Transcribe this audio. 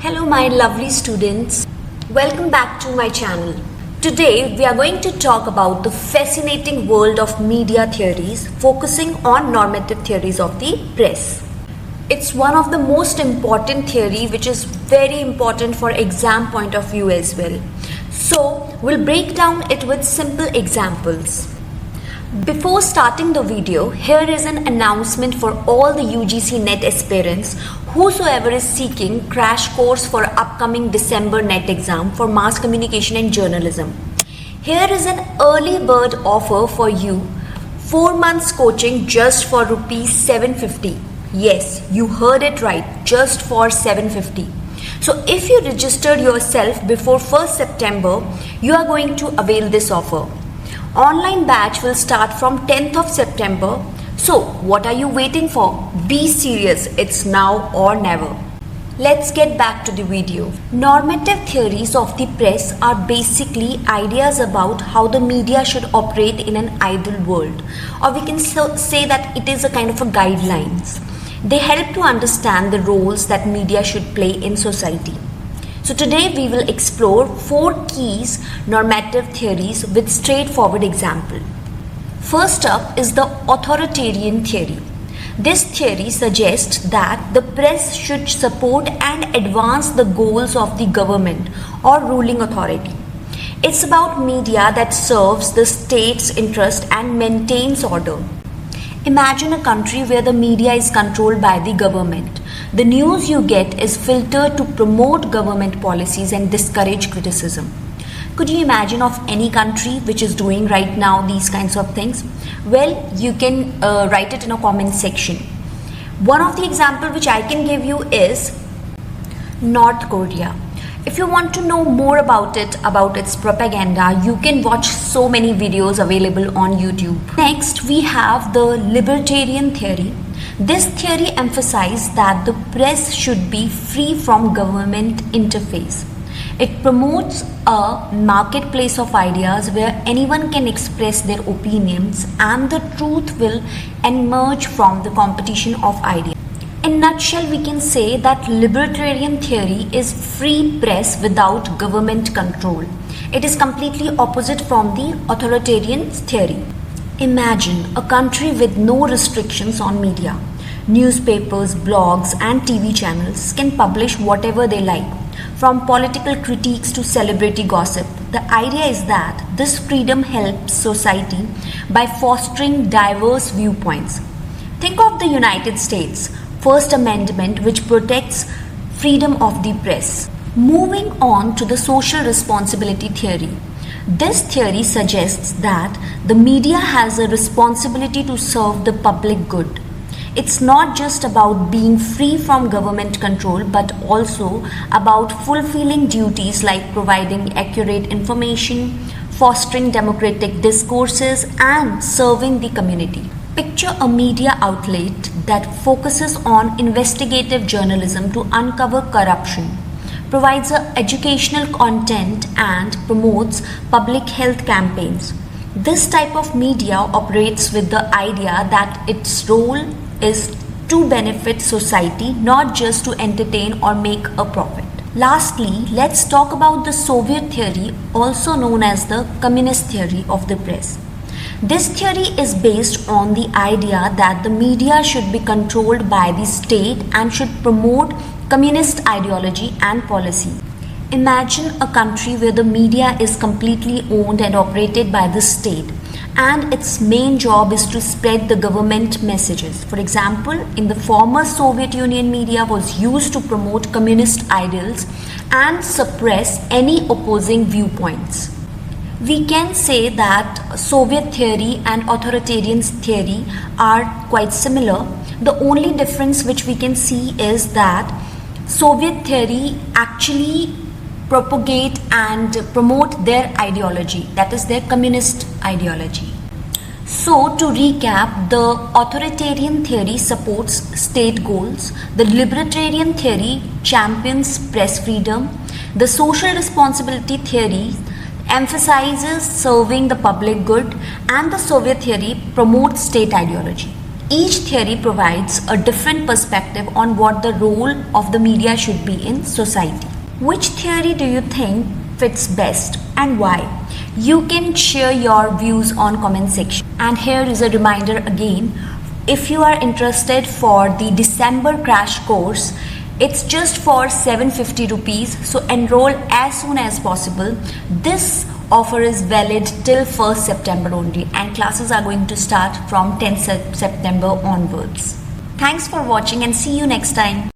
Hello my lovely students, welcome back to my channel. Today we are going to talk about the fascinating world of media theories, focusing on normative theories of the press. It's one of the most important theory which is very important for exam point of view as well. So we'll break down it with simple examples. Before starting the video, here is an announcement for all the UGC NET aspirants whosoever is seeking crash course for upcoming December NET exam for mass communication and journalism. Here is an early bird offer for you, 4 months coaching just for rupees 750. Yes, you heard it right, just for 750. So if you registered yourself before 1st September, you are going to avail this offer. Online batch will start from 10th of September. So what are you waiting for? Be serious, it's now or never. Let's get back to the video. Normative theories of the press are basically ideas about how the media should operate in an ideal world, or we can say that it is a kind of a guidelines. They help to understand the roles that media should play in society. So today we will explore 4 keys normative theories with straightforward example. First up is the authoritarian theory. This theory suggests that the press should support and advance the goals of the government or ruling authority. It's about media that serves the state's interest and maintains order. Imagine a country where the media is controlled by the government. The news you get is filtered to promote government policies and discourage criticism. Could you imagine of any country which is doing right now these kinds of things? Well, you can write it in a comment section. One of the example which I can give you is North Korea. If you want to know more about its propaganda, you can watch so many videos available on YouTube. Next, we have the libertarian theory. This theory emphasizes that the press should be free from government interface. It promotes a marketplace of ideas where anyone can express their opinions and the truth will emerge from the competition of ideas. In a nutshell, we can say that libertarian theory is free press without government control. It is completely opposite from the authoritarian theory. Imagine a country with no restrictions on media. Newspapers, blogs and TV channels can publish whatever they like, from political critiques to celebrity gossip. The idea is that this freedom helps society by fostering diverse viewpoints. Think of the United States First Amendment, which protects freedom of the press. Moving on to the social responsibility theory. This theory suggests that the media has a responsibility to serve the public good. It's not just about being free from government control, but also about fulfilling duties like providing accurate information, fostering democratic discourses, and serving the community. Picture a media outlet that focuses on investigative journalism to uncover corruption, provides educational content, and promotes public health campaigns. This type of media operates with the idea that its role is to benefit society, not just to entertain or make a profit. Lastly, let's talk about the Soviet theory, also known as the communist theory of the press. This theory is based on the idea that the media should be controlled by the state and should promote communist ideology and policy. Imagine a country where the media is completely owned and operated by the state, and its main job is to spread the government messages. For example, in the former Soviet Union, media was used to promote communist ideals and suppress any opposing viewpoints. We can say that Soviet theory and authoritarian theory are quite similar. The only difference which we can see is that Soviet theory actually propagate and promote their ideology, that is their communist ideology. So to recap, the authoritarian theory supports state goals, the libertarian theory champions press freedom, the social responsibility theory emphasizes serving the public good, and the Soviet theory promotes state ideology. Each theory provides a different perspective on what the role of the media should be in society. Which theory do you think fits best and why? You can share your views on comment section. And here is a reminder again, if you are interested for the December crash course, it's just for 750 rupees, so enroll as soon as possible. This offer is valid till 1st September only, and classes are going to start from 10th September onwards. Thanks for watching and see you next time.